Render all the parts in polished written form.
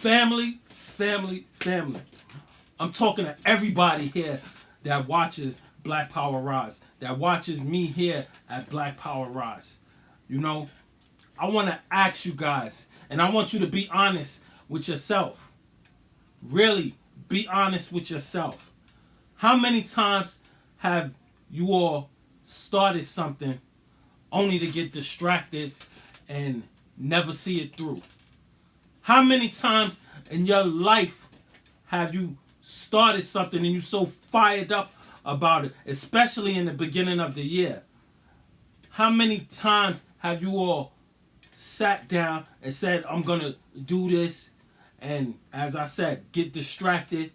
Family, family, family. I'm talking to everybody here that watches Black Power Rise, that watches me here at Black Power Rise. You know, I want to ask you guys, and I want you to be honest with yourself. Really, be honest with yourself. How many times have you all started something only to get distracted and never see it through? How many times in your life have you started something and you so fired up about it, especially in the beginning of the year? How many times have you all sat down and said, I'm going to do this, and as I said, get distracted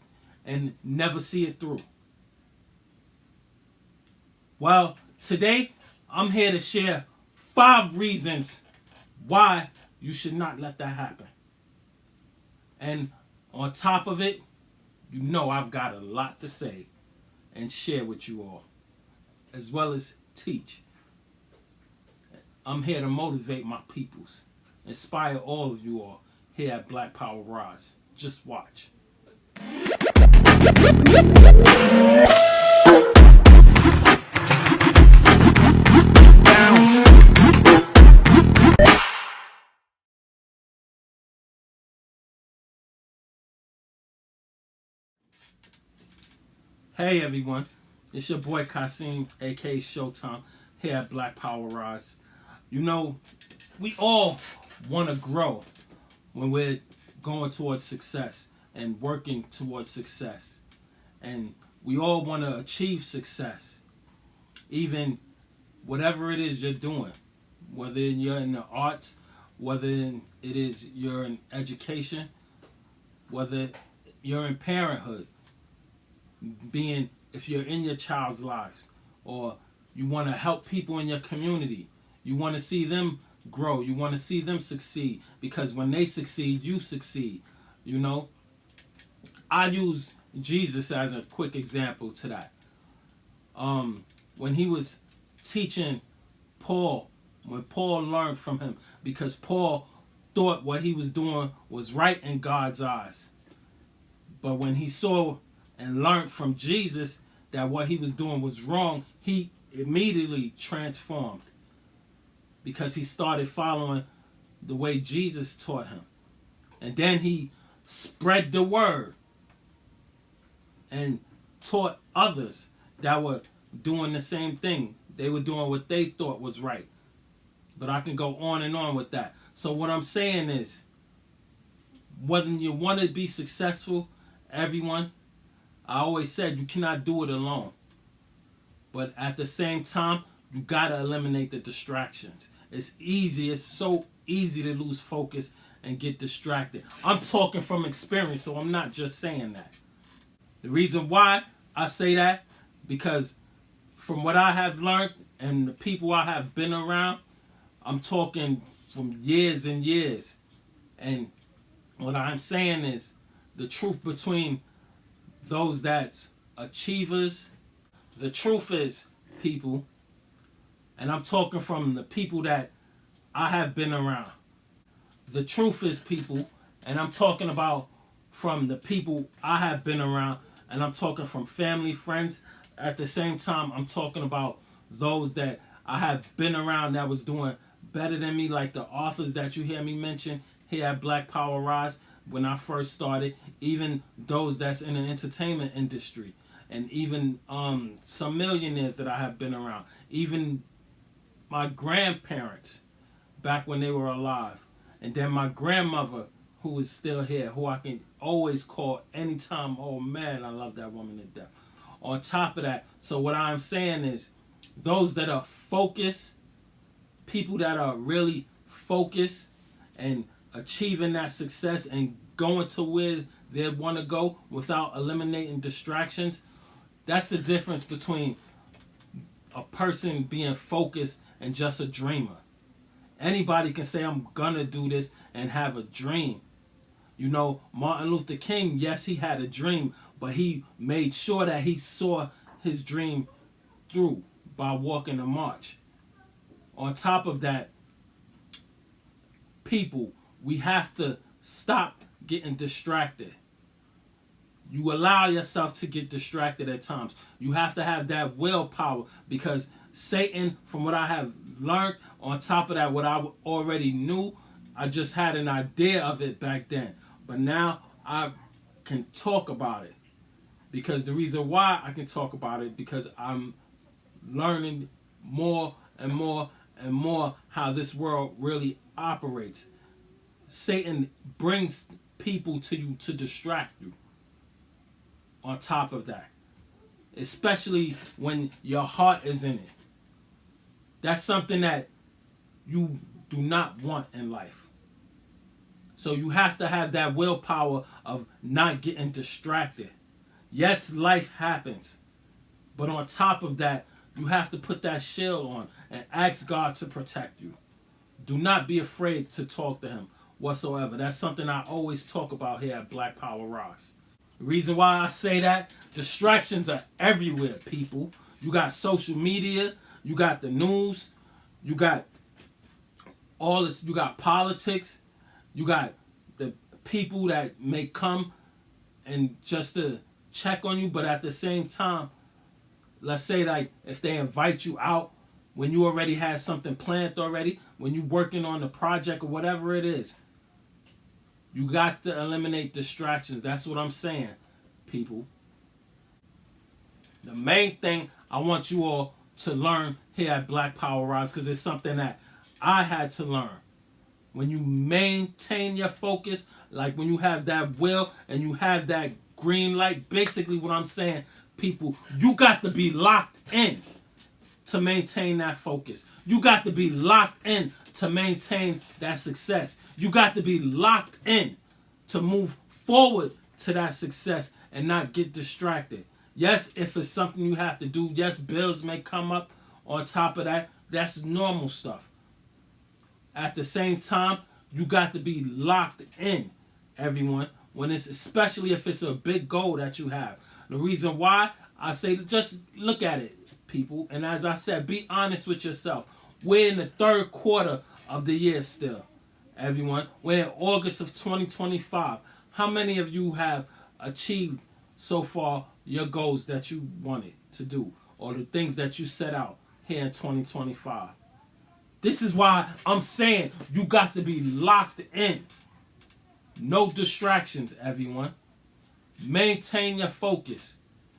and never see it through? Well, today I'm here to share 5 reasons why you should not let that happen. And on top of it, you know I've got a lot to say and share with you all, as well as teach. I'm here to motivate my peoples, inspire all of you all here at Black Power Rise. Just watch. Hey everyone, it's your boy Kasim, aka Showtime, here at Black Power Rise. You know, we all want to grow when we're going towards success and working towards success. And we all want to achieve success, even whatever it is you're doing, whether you're in the arts, whether it is you're in education, whether you're in parenthood, being if you're in your child's lives, or you want to help people in your community. You want to see them grow. You want to see them succeed, because when they succeed, you succeed. You know, I use Jesus as a quick example to that. When he was teaching Paul, when Paul learned from him, because Paul thought what he was doing was right in God's eyes. But when he saw and learned from Jesus that what he was doing was wrong, he immediately transformed, because he started following the way Jesus taught him. And then he spread the word and taught others that were doing the same thing. They were doing what they thought was right. But I can go on and on with that. So what I'm saying is, whether you want to be successful, everyone, I always said you cannot do it alone. But at the same time, you got to eliminate the distractions. It's easy. It's so easy to lose focus and get distracted. I'm talking from experience, so I'm not just saying that. The reason why I say that, because from what I have learned and the people I have been around, I'm talking from years and years. And what I'm saying is the truth between those that's achievers. The truth is, people, and I'm talking from the people that I have been around. The truth is, people, and I'm talking about from the people I have been around, and I'm talking from family, friends. At the same time, I'm talking about those that I have been around that was doing better than me, like the authors that you hear me mention here at Black Power Rise when I first started, even those that's in the entertainment industry, and even some millionaires that I have been around, even my grandparents back when they were alive, and then my grandmother who is still here, who I can always call anytime. Oh man, I love that woman to death. On top of that, so what I'm saying is, those that are focused, people that are really focused and achieving that success and going to where they want to go without eliminating distractions, that's the difference between a person being focused and just a dreamer. Anybody can say, I'm gonna do this, and have a dream. You know, Martin Luther King, yes, he had a dream, but he made sure that he saw his dream through by walking the march. On top of that, people, we have to stop getting distracted. You allow yourself to get distracted at times. You have to have that willpower, because Satan, from what I have learned, on top of that, what I already knew, I just had an idea of it back then. But now I can talk about it. Because the reason why I can talk about it, because I'm learning more and more and more how this world really operates. Satan brings people to you to distract you. On top of that, especially when your heart is in it, that's something that you do not want in life. So you have to have that willpower of not getting distracted. Yes, life happens, but on top of that, you have to put that shield on and ask God to protect you. Do not be afraid to talk to him whatsoever. That's something I always talk about here at Black Power Rise. The reason why I say that, distractions are everywhere, people. You got social media, you got the news, you got all this, you got politics, you got the people that may come and just to check on you, but at the same time, let's say like if they invite you out when you already had something planned already, when you're working on the project or whatever it is, you got to eliminate distractions. That's what I'm saying, people. The main thing I want you all to learn here at Black Power Rise, because it's something that I had to learn. When you maintain your focus, like when you have that will and you have that green light, basically what I'm saying, people, you got to be locked in to maintain that focus. You got to be locked in to maintain that success. You got to be locked in to move forward to that success and not get distracted. Yes, if it's something you have to do, yes, bills may come up on top of that. That's normal stuff. At the same time, you got to be locked in, everyone, when it's, especially if it's a big goal that you have. The reason why I say, just look at it, people. And as I said, be honest with yourself. We're in the third quarter of the year still, everyone. We're in August of 2025. How many of you have achieved so far your goals that you wanted to do, or the things that you set out here in 2025? This is why I'm saying you got to be locked in. No distractions, everyone. Maintain your focus.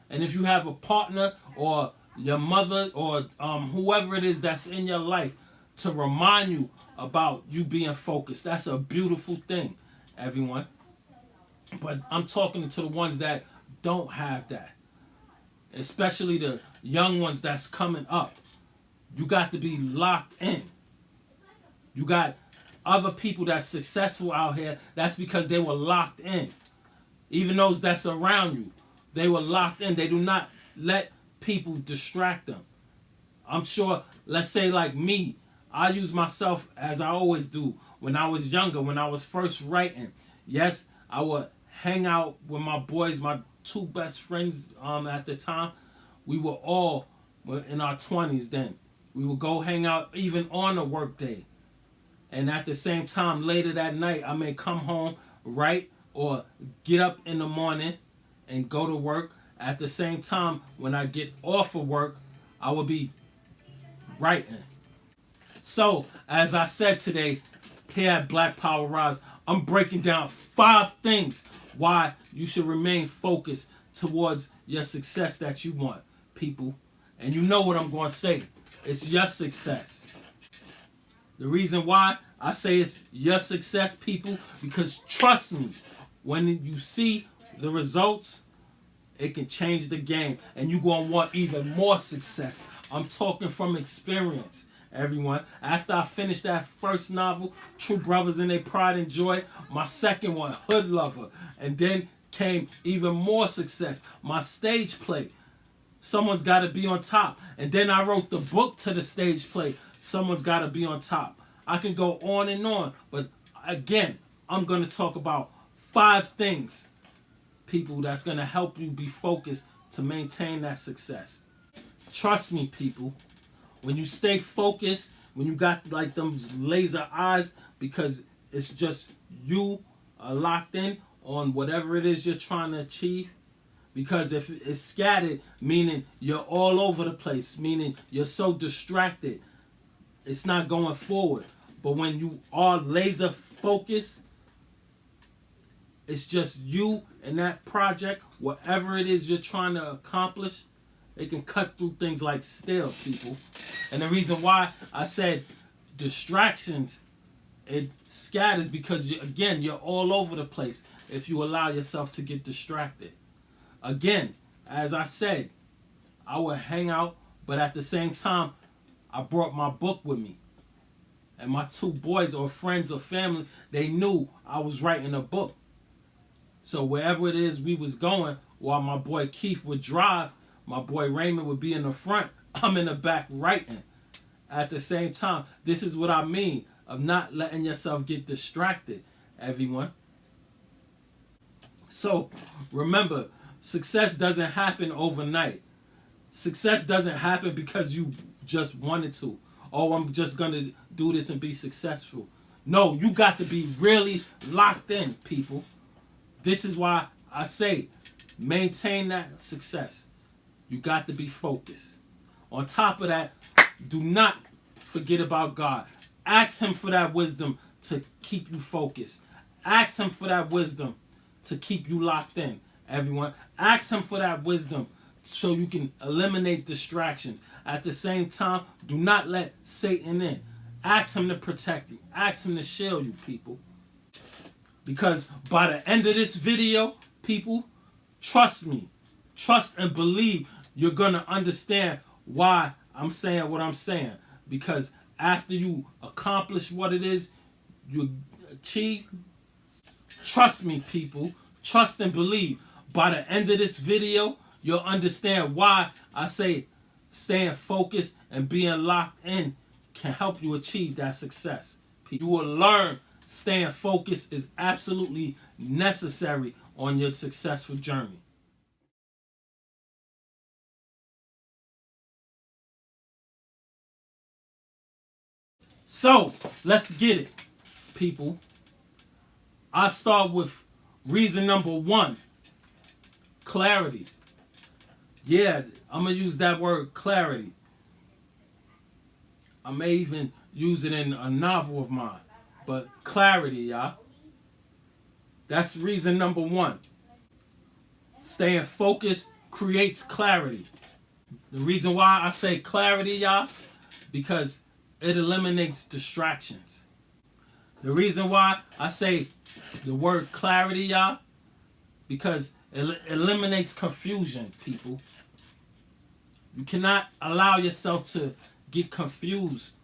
And if you have a partner or your mother or whoever it is that's in your life to remind you about you being focused, that's a beautiful thing, everyone. But I'm talking to the ones that don't have that, especially the young ones that's coming up. You got to be locked in. You got other people that's successful out here, that's because they were locked in. Even those that's around you, they were locked in. They do not let people distract them. I'm sure, let's say like me, I use myself as I always do. When I was younger, when I was first writing, yes, I would hang out with my boys, my two best friends at the time. We were all in our 20s then. We would go hang out even on a work day. And at the same time, later that night, I may come home, write, or get up in the morning and go to work. At the same time, when I get off of work, I will be writing. So, as I said today, here at Black Power Rise, I'm breaking down 5 things why you should remain focused towards your success that you want, people. And you know what I'm going to say. It's your success. The reason why I say it's your success, people, because trust me, when you see the results, it can change the game. And you're going to want even more success. I'm talking from experience, everyone. After I finished that first novel, True Brothers in Their Pride and Joy, my second one, Hood Lover. And then came even more success. My stage play, Someone's Got to Be on Top. And then I wrote the book to the stage play, Someone's Got to Be on Top. I can go on and on. But again, I'm going to talk about 5 things, people, that's going to help you be focused to maintain that success. Trust me, people. When you stay focused, when you got like them laser eyes, because it's just you are locked in on whatever it is you're trying to achieve. Because if it's scattered, meaning you're all over the place, meaning you're so distracted, it's not going forward. But when you are laser focused, it's just you and that project, whatever it is you're trying to accomplish, it can cut through things like steel, people. And the reason why I said distractions, it scatters because, again, you're all over the place if you allow yourself to get distracted. Again, as I said, I would hang out, but at the same time, I brought my book with me. And my two boys or friends or family, they knew I was writing a book. So wherever it is we was going, while my boy Keith would drive, my boy Raymond would be in the front, I'm in the back writing. At the same time, this is what I mean of not letting yourself get distracted, everyone. So remember, success doesn't happen overnight. Success doesn't happen because you just wanted to. Oh, I'm just going to do this and be successful. No, you got to be really locked in, people. This is why I say maintain that success. You got to be focused. On top of that, do not forget about God. Ask him for that wisdom to keep you focused. Ask him for that wisdom to keep you locked in, everyone. Ask him for that wisdom so you can eliminate distractions. At the same time, do not let Satan in. Ask him to protect you. Ask him to shield you, people. Because by the end of this video, people, trust me, trust and believe you're going to understand why I'm saying what I'm saying. Because after you accomplish what it is you achieve, trust me, people, trust and believe. By the end of this video, you'll understand why I say staying focused and being locked in can help you achieve that success. You will learn staying focused is absolutely necessary on your successful journey. So, let's get it, people. I start with reason number 1, clarity. Yeah, I'm going to use that word clarity. I may even use it in a novel of mine. But clarity, y'all. That's reason number 1. Staying focused creates clarity. The reason why I say clarity, y'all, because it eliminates distractions. The reason why I say the word clarity, y'all, because it eliminates confusion, people. You cannot allow yourself to get confused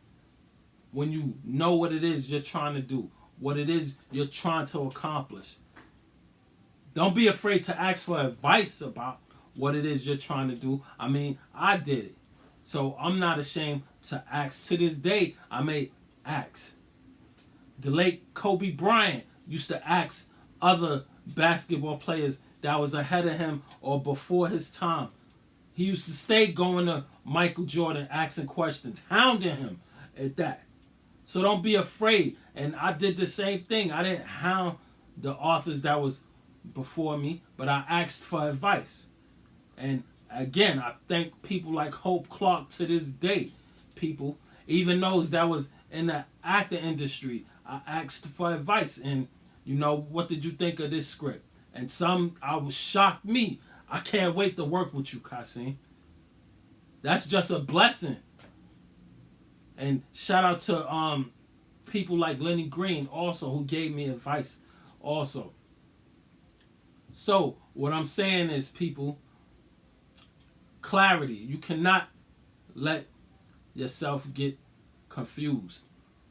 when you know what it is you're trying to do, what it is you're trying to accomplish. Don't be afraid to ask for advice about what it is you're trying to do. I mean, I did it. So I'm not ashamed to ask. To this day, I may ask. The late Kobe Bryant used to ask other basketball players that was ahead of him or before his time. He used to stay going to Michael Jordan, asking questions, hounding him at that. So don't be afraid. And I did the same thing. I didn't hound the authors that was before me, but I asked for advice. And again, I thank people like Hope Clark to this day. People, even those that was in the acting industry, I asked for advice. And, you know, what did you think of this script? And I was shocked me. I can't wait to work with you, Kasim. That's just a blessing. And shout out to people like Lenny Green also, who gave me advice also. So what I'm saying is, people, clarity. You cannot let yourself get confused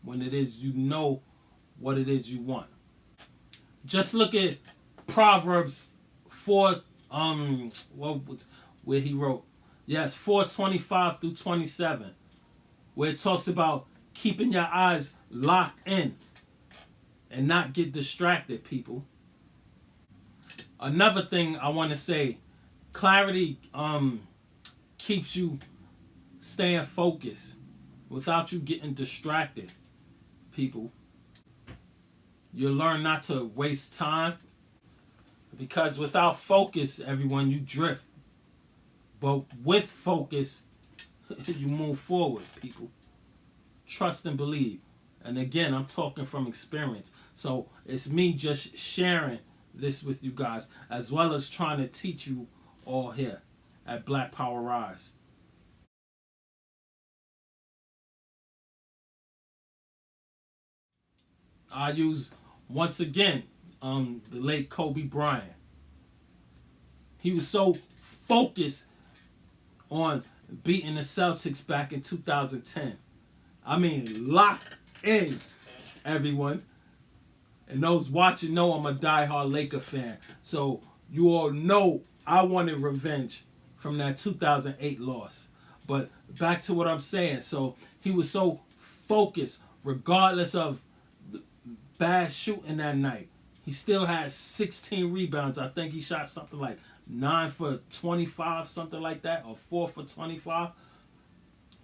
when it is you know what it is you want. Just look at Proverbs 4, where he wrote, 4:25 through 27, where it talks about keeping your eyes locked in and not get distracted, people. Another thing I want to say, clarity keeps you staying focused without you getting distracted, people. You learn not to waste time, because without focus, everyone, you drift. But with focus, you move forward, people. Trust and believe. And again, I'm talking from experience. So it's me just sharing this with you guys, as well as trying to teach you all here at Black Power Rise. I use, once again, the late Kobe Bryant. He was so focused on beating the Celtics back in 2010. I mean, locked in, everyone. And those watching know I'm a diehard Laker fan. So you all know I wanted revenge from that 2008 loss. But back to what I'm saying. So he was so focused, regardless of the bad shooting that night. He still had 16 rebounds. I think he shot something like 9 for 25, something like that, or 4 for 25,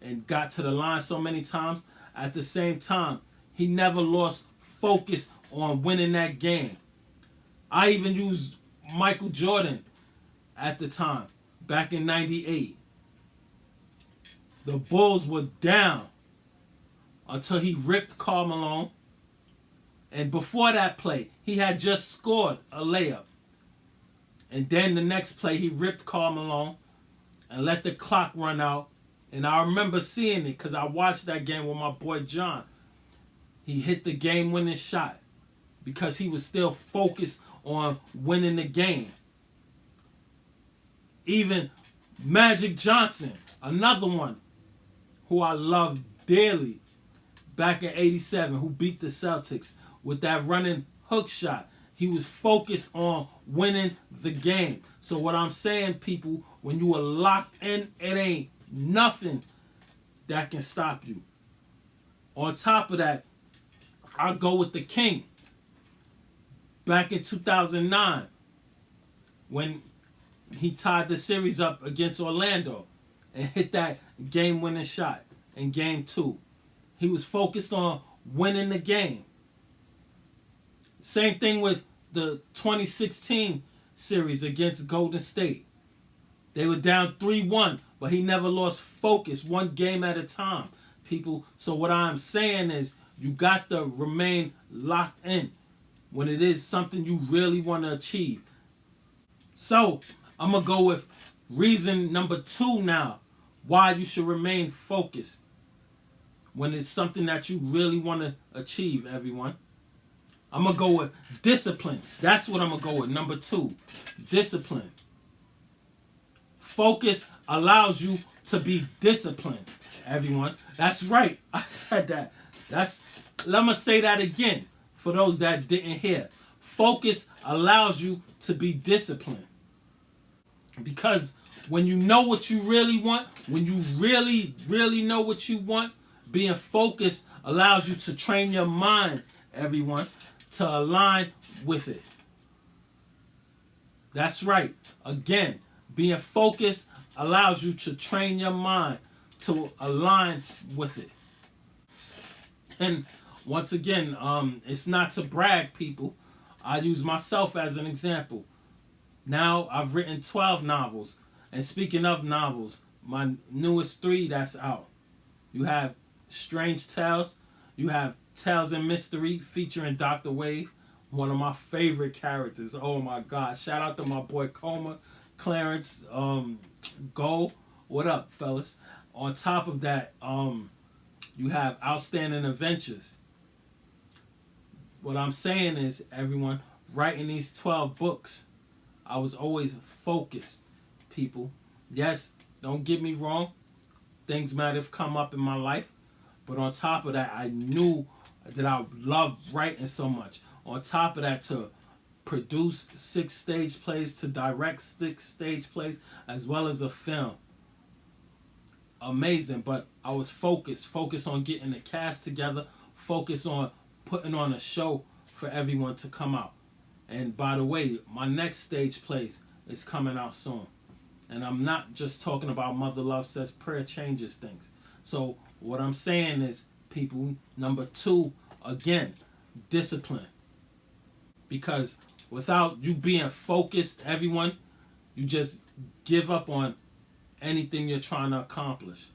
and got to the line so many times. At the same time, he never lost focus on winning that game. I even used Michael Jordan at the time, back in 98. The Bulls were down until he ripped Karl Malone. And before that play, he had just scored a layup. And then the next play, he ripped Karl Malone and let the clock run out. And I remember seeing it because I watched that game with my boy John. He hit the game-winning shot because he was still focused on winning the game. Even Magic Johnson, another one who I love dearly, back in 87, who beat the Celtics with that running hook shot. He was focused on winning the game. So what I'm saying, people, when you are locked in, it ain't nothing that can stop you. On top of that, I'll go with the King. Back in 2009, when he tied the series up against Orlando and hit that game-winning shot in Game 2. He was focused on winning the game. Same thing with the 2016 series against Golden State. They were down 3-1, but he never lost focus, one game at a time, people. So what I'm saying is you got to remain locked in when it is something you really want to achieve. So I'm going to go with reason number 2 now, why you should remain focused when it's something that you really want to achieve, everyone. I'm going to go with discipline. That's what I'm going to go with. Number 2, discipline. Focus allows you to be disciplined, everyone. That's right. I said that. Let me say that again for those that didn't hear. Focus allows you to be disciplined. Because when you know what you really want, when you really, really know what you want, being focused allows you to train your mind, everyone, to align with it. That's right. Again, being focused allows you to train your mind to align with it. And once again, it's not to brag, people. I use myself as an example. Now I've written 12 novels. And speaking of novels, my newest 3 that's out. You have Strange Tales. You have Tales and Mystery featuring Dr. Wave, one of my favorite characters. Oh my God. Shout out to my boy Coma, Clarence, Go. What up, fellas? On top of that, you have Outstanding Adventures. What I'm saying is, everyone, writing these 12 books, I was always focused, people. Yes, don't get me wrong. Things might have come up in my life. But on top of that, I knew that I loved writing so much. On top of that, to produce 6 stage plays, to direct 6 stage plays, as well as a film. Amazing. But I was focused on getting the cast together, focused on putting on a show for everyone to come out. And by the way, my next stage plays is coming out soon. And I'm not just talking about Mother Love Says Prayer Changes Things. So what I'm saying is, people, number 2, again, discipline. because without you being focused, everyone, you just give up on anything you're trying to accomplish.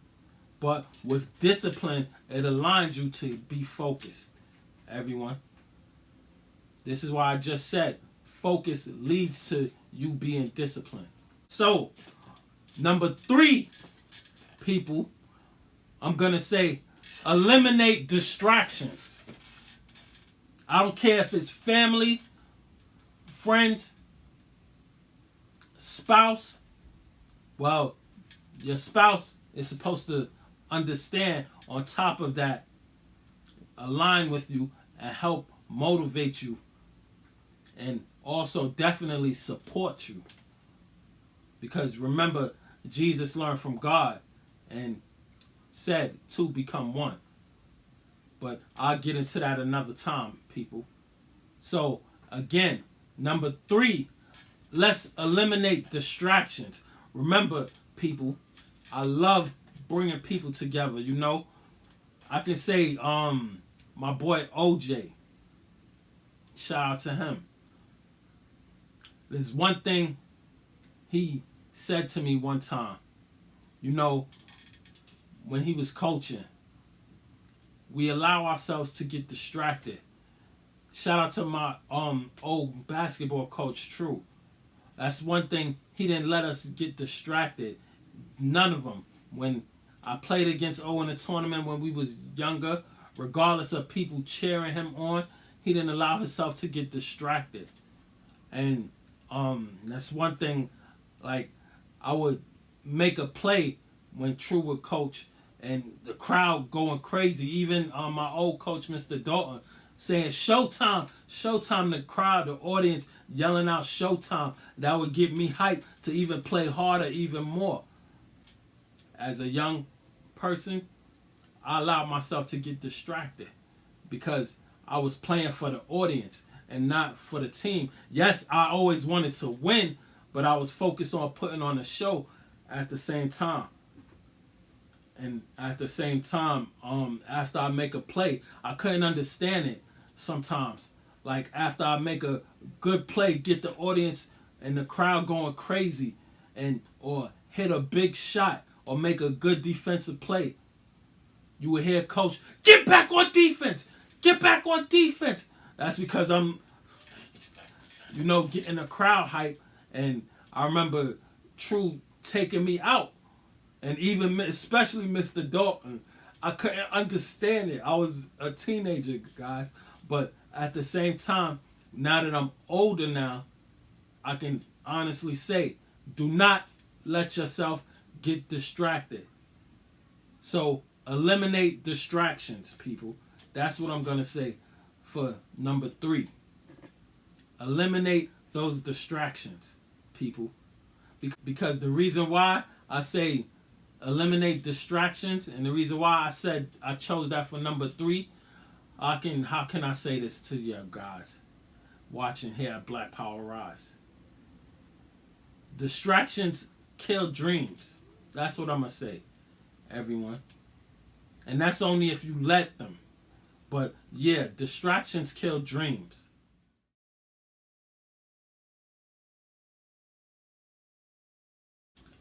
But with discipline, it aligns you to be focused, everyone. This is why I just said focus leads to you being disciplined. So, number 3, people, I'm going to say eliminate distractions. I don't care if it's family, friends, spouse. Well, your spouse is supposed to understand, on top of that, align with you and help motivate you, and also definitely support you. Because remember, Jesus learned from God and said 2 become 1. But I'll get into that another time, people. So again, number 3, let's eliminate distractions. Remember, people, I love bringing people together. You know, I can say my boy OJ, shout out to him. There's one thing he said to me one time. You know, when he was coaching, we allow ourselves to get distracted. Shout out to my old basketball coach, True. That's one thing, he didn't let us get distracted. None of them. When I played against O in the tournament when we was younger, regardless of people cheering him on, he didn't allow himself to get distracted. And that's one thing, like, I would make a play when True would coach and the crowd going crazy. Even my old coach, Mr. Dalton, saying showtime, showtime, the crowd, the audience yelling out showtime. That would get me hyped to even play harder, even more. As a young person, I allowed myself to get distracted because I was playing for the audience and not for the team. Yes, I always wanted to win, but I was focused on putting on a show at the same time. And at the same time, after I make a play, I couldn't understand it sometimes. Like, after I make a good play, get the audience and the crowd going crazy, and or hit a big shot or make a good defensive play, you would hear coach, get back on defense! Get back on defense! That's because I'm, getting the crowd hype. And I remember True taking me out. And even, especially Mr. Dalton, I couldn't understand it. I was a teenager, guys. But at the same time, now that I'm older now, I can honestly say, do not let yourself get distracted. So eliminate distractions, people. That's what I'm going to say for number 3. Eliminate those distractions, people. Because the reason why I say eliminate distractions, and the reason why I said I chose that for number 3, how can I say this to you guys watching here at Black Power Rise? Distractions kill dreams. That's what I'm going to say, everyone. And that's only if you let them. But yeah, distractions kill dreams.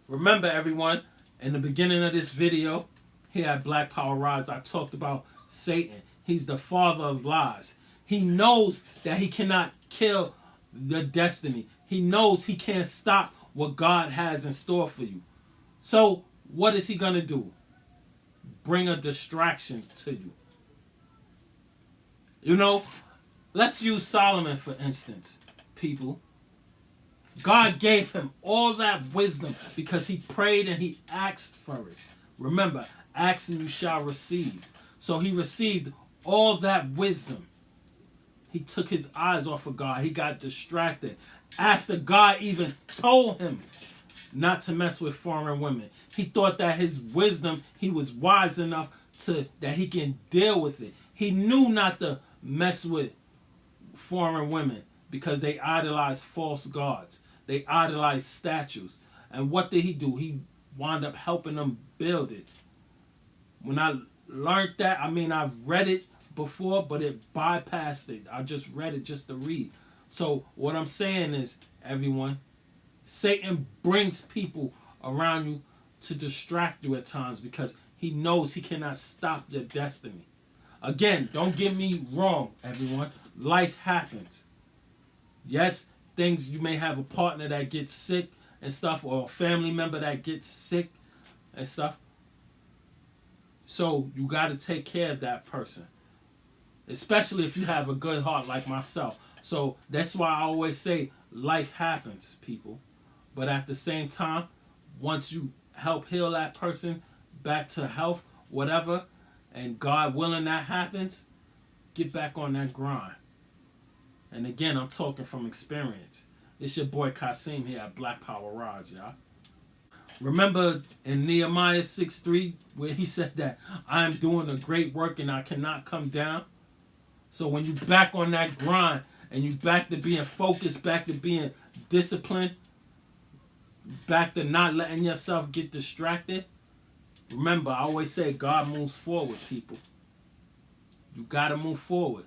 Remember, everyone, in the beginning of this video, here at Black Power Rise, I talked about Satan. He's the father of lies. He knows that he cannot kill the destiny. He knows he can't stop what God has in store for you. So, what is he going to do? Bring a distraction to you. Let's use Solomon, for instance, people. God gave him all that wisdom because he prayed and he asked for it. Remember, ask and you shall receive. So he received all that wisdom. He took his eyes off of God. He got distracted after God even told him not to mess with foreign women. He thought that his wisdom, he was wise enough that he can deal with it. He knew not to mess with foreign women because they idolize false gods. They idolize statues. And what did he do? He wound up helping them build it. When I learned that, I've read it before, but it bypassed it. I just read it just to read. So what I'm saying is, everyone, Satan brings people around you to distract you at times because he knows he cannot stop your destiny. Again, don't get me wrong, everyone. Life happens. Yes, things, you may have a partner that gets sick and stuff, or a family member that gets sick and stuff. So you got to take care of that person, especially if you have a good heart like myself. So that's why I always say life happens, people. But at the same time, once you help heal that person back to health, whatever, and God willing that happens, get back on that grind. And again, I'm talking from experience. It's your boy Kasim here at Black Power Rise, y'all. Remember in Nehemiah 6:3 where he said that I am doing a great work and I cannot come down? So when you back on that grind and you back to being focused, back to being disciplined, back to not letting yourself get distracted, remember, I always say God moves forward, people. You got to move forward,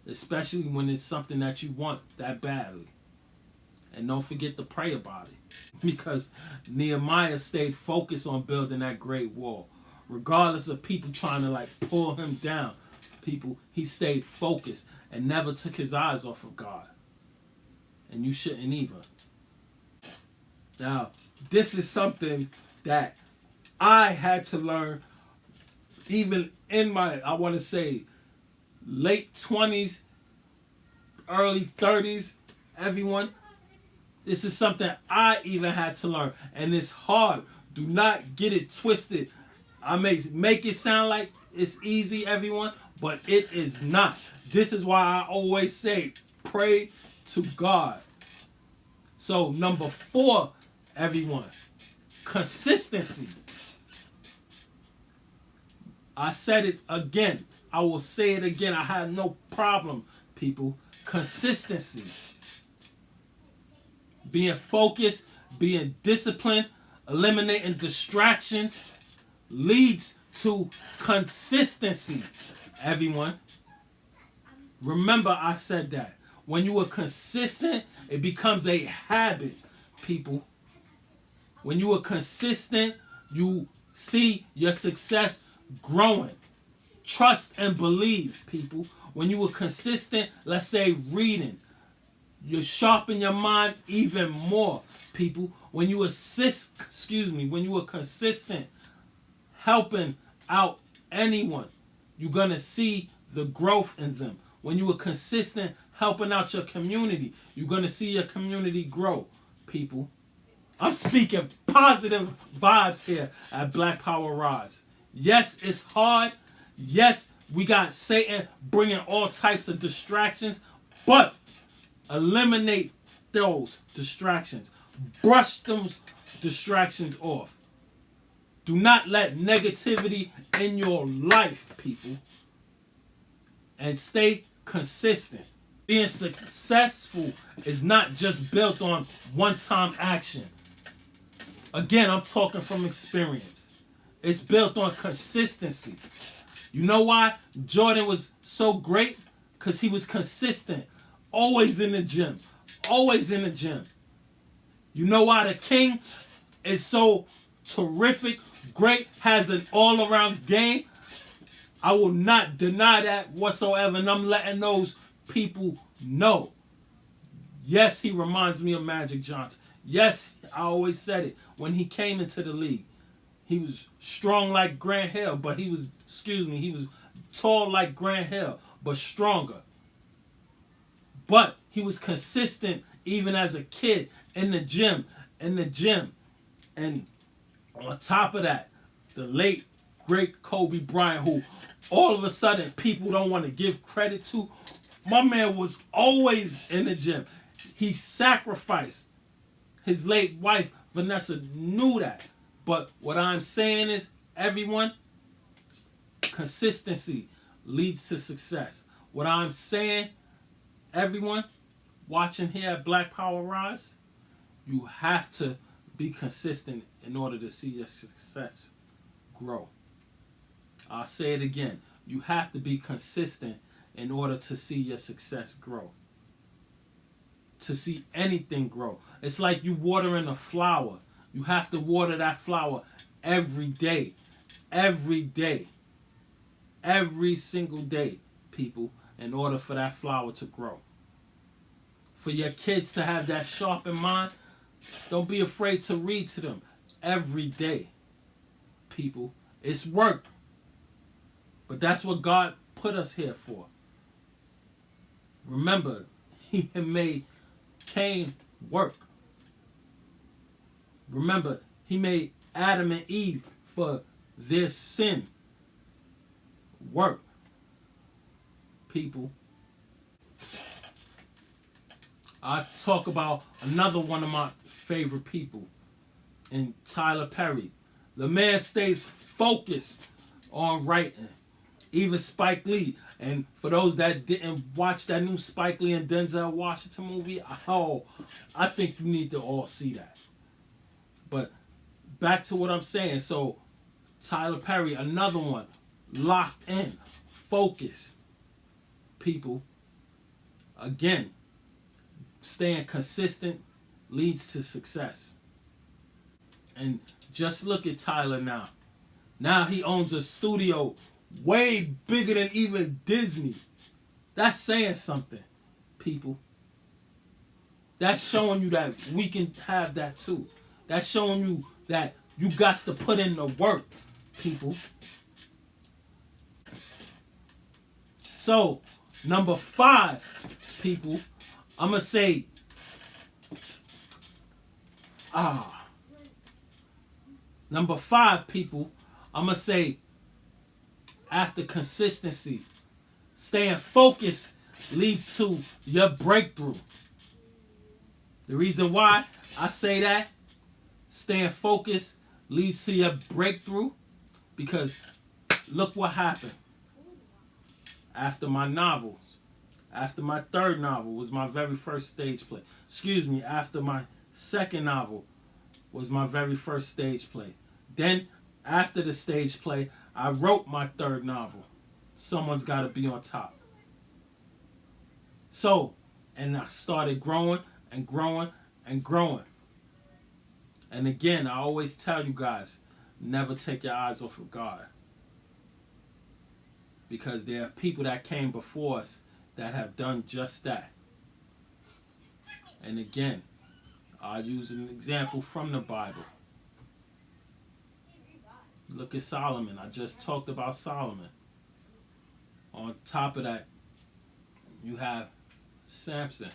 especially when it's something that you want that badly. And don't forget to pray about it. Because Nehemiah stayed focused on building that great wall. Regardless of people trying to like pull him down, people, he stayed focused and never took his eyes off of God. And you shouldn't either. Now, this is something that I had to learn even in my, I want to say, late 20s, early 30s, everyone. This is something I even had to learn. And it's hard. Do not get it twisted. I may make it sound like it's easy, everyone, but it is not. This is why I always say, pray to God. So, number 4, everyone, consistency. I said it again. I will say it again. I have no problem, people. Consistency. Being focused, being disciplined, eliminating distractions leads to consistency, everyone. Remember I said that. When you are consistent, it becomes a habit, people. When you are consistent, you see your success growing. Trust and believe, people. When you are consistent, let's say reading, you sharpen your mind even more, people. When you when you are consistent helping out anyone, you're gonna see the growth in them. When you are consistent helping out your community, you're gonna see your community grow, people. I'm speaking positive vibes here at Black Power Rise. Yes, it's hard. Yes, we got Satan bringing all types of distractions, but eliminate those distractions. Brush those distractions off. Do not let negativity in your life, people. And stay consistent. Being successful is not just built on one-time action. Again, I'm talking from experience. It's built on consistency. You know why Jordan was so great? Because he was consistent. Always in the gym. Always in the gym. You know why the King is so terrific, great, has an all-around game? I will not deny that whatsoever, and I'm letting those people know. Yes, he reminds me of Magic Johnson. Yes, I always said it. When he came into the league, he was strong like Grant Hill, but he was tall like Grant Hill, but stronger. But he was consistent even as a kid in the gym. And on top of that, the late, great Kobe Bryant, who all of a sudden people don't want to give credit to, my man was always in the gym. He sacrificed. His late wife, Vanessa, knew that. But what I'm saying is, everyone, consistency leads to success. What I'm saying, everyone watching here at Black Power Rise, you have to be consistent in order to see your success grow. I'll say it again. You have to be consistent in order to see your success grow. to see anything grow. It's like you watering a flower. You have to water that flower every day. Every day. Every single day, people, in order for that flower to grow. For your kids to have that sharp in mind, don't be afraid to read to them every day, people. It's work. But that's what God put us here for. Remember, he made Cain work. Remember, he made Adam and Eve for their sin work. People. I talk about another one of my favorite people, in Tyler Perry. The man stays focused on writing. Even Spike Lee. And for those that didn't watch that new Spike Lee and Denzel Washington movie, I think you need to all see that. But back to what I'm saying. So, Tyler Perry, another one. Locked in. Focused. People. Again, staying consistent leads to success. And just look at Tyler now. Now he owns a studio way bigger than even Disney. That's saying something, people. That's showing you that we can have that too. That's showing you that you got to put in the work, people. So, number 5, people, I'm going to say, number 5, people, I'm going to say, after consistency, staying focused leads to your breakthrough. The reason why I say that, staying focused leads to your breakthrough, because look what happened. After my novels, after my 3rd novel was my very first stage play. After my 2nd novel was my very first stage play. Then, after the stage play, I wrote my 3rd novel. Someone's Got to Be on Top. So, and I started growing and growing and growing. And again, I always tell you guys, never take your eyes off of God. Because there are people that came before us that have done just that. And again, I'll use an example from the Bible. Look at Solomon. I just talked about Solomon. On top of that, you have Samson.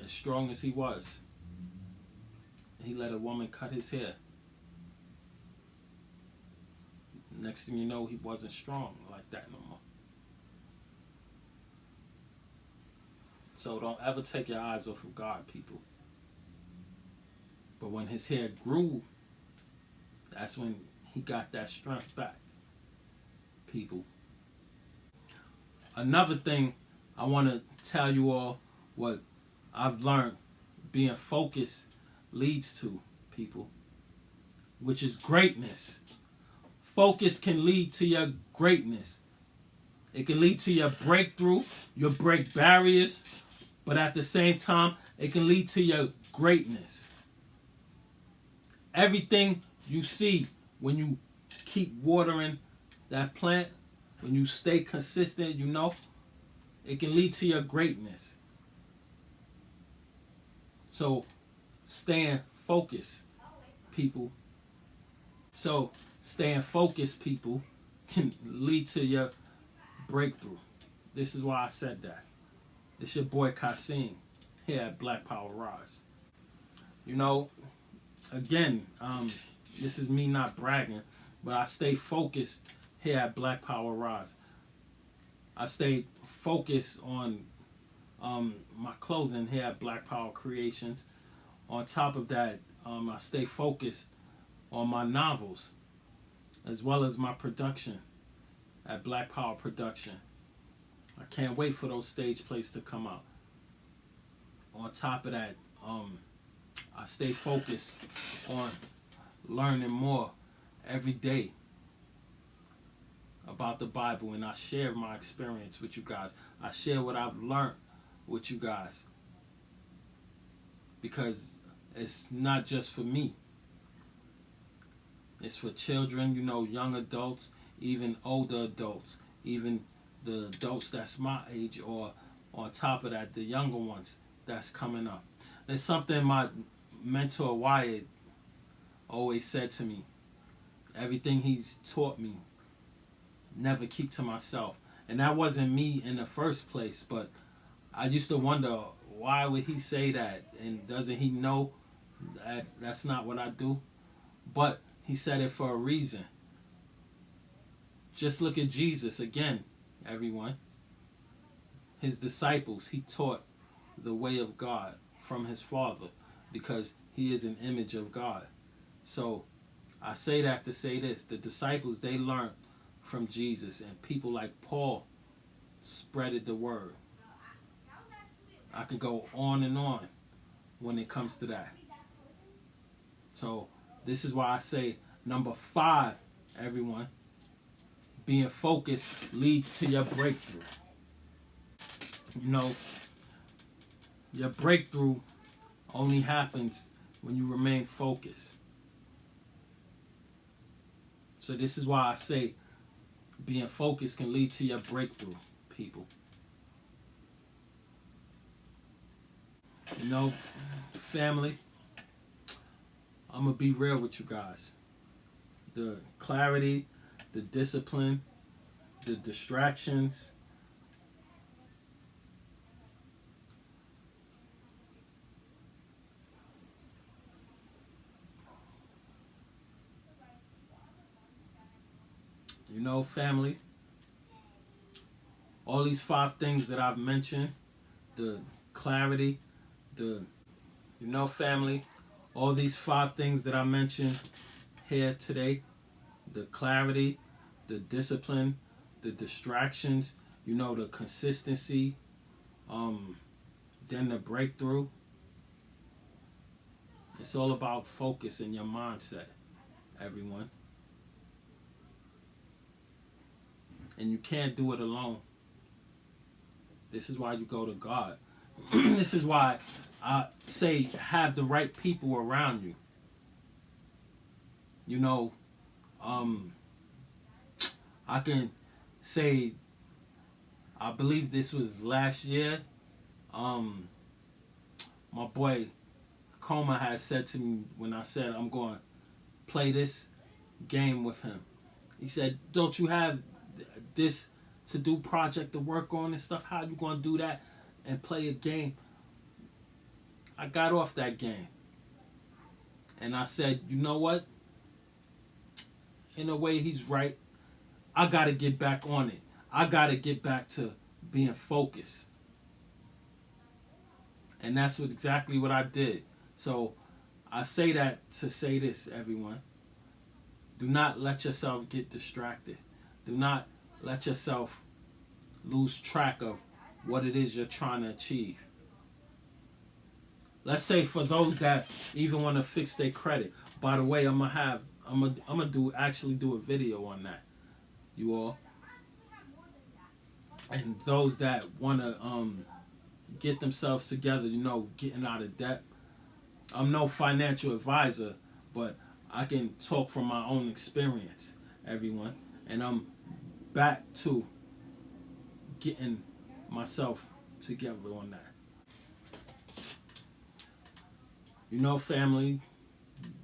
As strong as he was, he let a woman cut his hair. Next thing you know, he wasn't strong like that no more. So don't ever take your eyes off of God, people. But when his hair grew, that's when he got that strength back, people. Another thing I want to tell you all, what I've learned being focused leads to, people, which is greatness. Focus can lead to your greatness. It can lead to your breakthrough. You'll break barriers. But at the same time, it can lead to your greatness. Everything you see when you keep watering that plant, when you stay consistent, it can lead to your greatness. So, staying focused, people. So, staying focused, people, can lead to your breakthrough. This is why I said that. It's your boy Kasim here at Black Power Rise. Again, this is me not bragging, but I stay focused here at Black Power Rise. I stay focused on my clothing here at Black Power Creations. On top of that, I stay focused on my novels, as well as my production at Black Power Production. I can't wait for those stage plays to come out. On top of that, I stay focused on learning more every day about the Bible, and I share my experience with you guys. I share what I've learned with you guys, because it's not just for me. It's for children, young adults, even older adults, even the adults that's my age, or on top of that, the younger ones that's coming up. There's something my mentor Wyatt always said to me. Everything he's taught me, never keep to myself. And that wasn't me in the first place, but I used to wonder, why would he say that? And doesn't he know that that's not what I do? But he said it for a reason. Just look at Jesus again, everyone. His disciples, he taught the way of God from his Father, because he is an image of God. So I say that to say this. The disciples, they learned from Jesus, and people like Paul spreaded the word. I could go on and on when it comes to that. So this is why I say number 5, everyone. Being focused leads to your breakthrough. Your breakthrough only happens when you remain focused. So this is why I say being focused can lead to your breakthrough, people. Family, I'm going to be real with you guys. The clarity, the discipline, the distractions, family, all these 5 things that I've mentioned, the clarity, family, all these 5 things that I mentioned here today, the clarity, the discipline, the distractions, the consistency, then the breakthrough. It's all about focus in your mindset, everyone. And you can't do it alone. This is why you go to God. This is why I say have the right people around you. I can say, I believe this was last year. My boy Coma had said to me when I said I'm going to play this game with him. He said, "Don't you have this to do project to work on and stuff? How you going to do that and play a game?" I got off that game. And I said, you know what? In a way, he's right. I got to get back on it. I got to get back to being focused. And that's exactly what I did. So I say that to say this, everyone. Do not let yourself get distracted. Do not let yourself lose track of what it is you're trying to achieve. Let's say for those that even want to fix their credit. By the way, I'm gonna do a video on that, you all. And those that want to get themselves together, getting out of debt. I'm no financial advisor, but I can talk from my own experience, everyone. And I'm back to getting myself together on that. Family,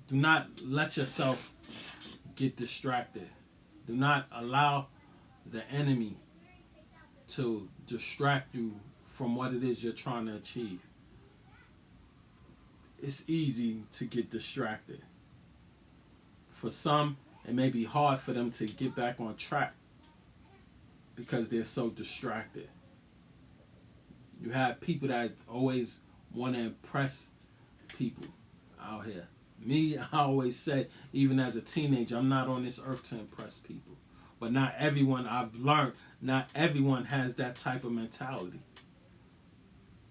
do not let yourself get distracted. Do not allow the enemy to distract you from what it is you're trying to achieve. It's easy to get distracted. For some, it may be hard for them to get back on track because they're so distracted. You have people that always want to impress people out here. Me, I always said, even as a teenager, I'm not on this earth to impress people. But not everyone, I've learned, not everyone has that type of mentality.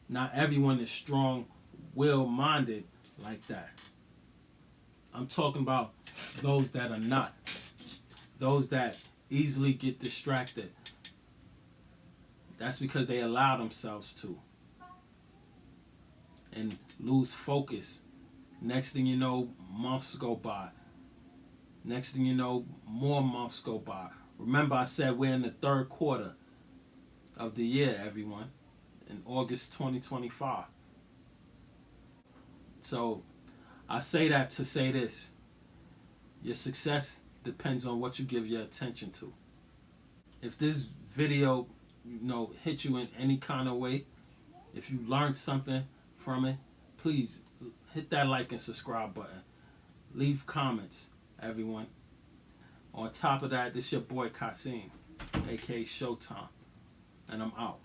Not everyone is strong-willed-minded like that. I'm talking about those that are not. Those that easily get distracted. That's because they allow themselves to. and lose focus. Next thing you know, months go by. Next thing you know, more months go by. Remember, I said we're in the third quarter of the year, everyone, in August 2025. So I say that to say this: your success depends on what you give your attention to. If this video, hit you in any kind of way, if you learned something from it, please hit that like and subscribe button. Leave comments, everyone. On top of that, this your boy Kasim, aka Showtime, and I'm out.